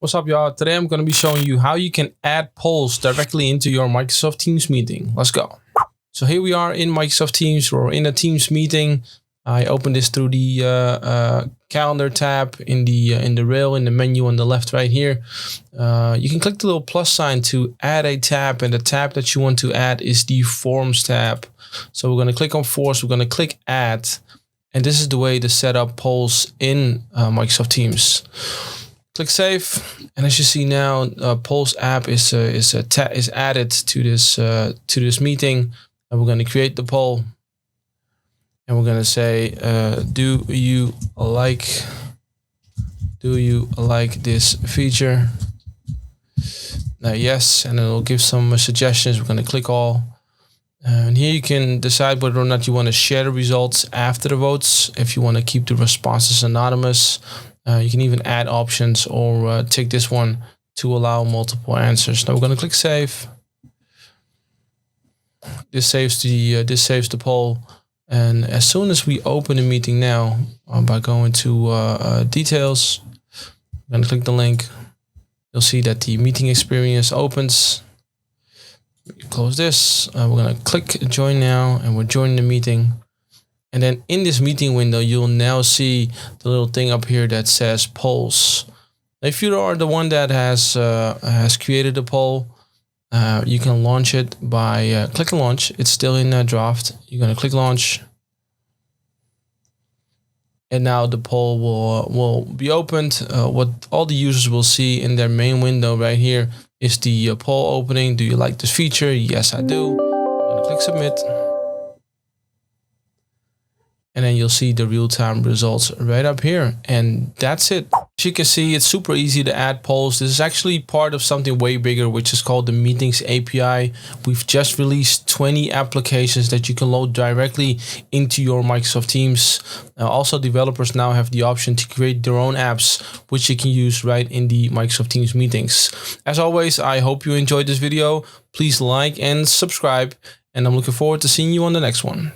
What's up, y'all? Today I'm going to be showing you how you can add polls directly into your Microsoft Teams meeting. Let's go. So here we are in Microsoft Teams. We're in a Teams meeting. I opened this through the calendar tab in the rail in the menu on the left right here. You can click the little plus sign to add a tab, and the tab that you want to add is the Forms tab. So we're going to click on Forms. We're going to click Add, and this is the way to set up polls in Microsoft Teams. Click Save, and as you see now, Polls app is added to this meeting, and we're going to create the poll, and we're going to say, do you like this feature? Now yes, and it'll give some suggestions. We're going to click all, and here you can decide whether or not you want to share the results after the votes. If you want to keep the responses anonymous. You can even add options or tick this one to allow multiple answers. Now we're going to click Save. This saves the poll, and as soon as we open the meeting now by going to Details, I'm going to click the link. You'll see that the meeting experience opens. Close this. We're going to click Join Now, and we're joining the meeting. And then in this meeting window, you'll now see the little thing up here that says polls. If you are the one that has created a poll, you can launch it by clicking Launch. It's still in draft. You're going to click Launch. And now the poll will be opened. What all the users will see in their main window right here is the poll opening. Do you like this feature? Yes, I do. I'm going to click Submit. And then you'll see the real-time results right up here. And that's it. As you can see, it's super easy to add polls. This is actually part of something way bigger, which is called the Meetings API. We've just released 20 applications that you can load directly into your Microsoft Teams. Also, developers now have the option to create their own apps, which you can use right in the Microsoft Teams meetings. As always, I hope you enjoyed this video. Please like and subscribe. And I'm looking forward to seeing you on the next one.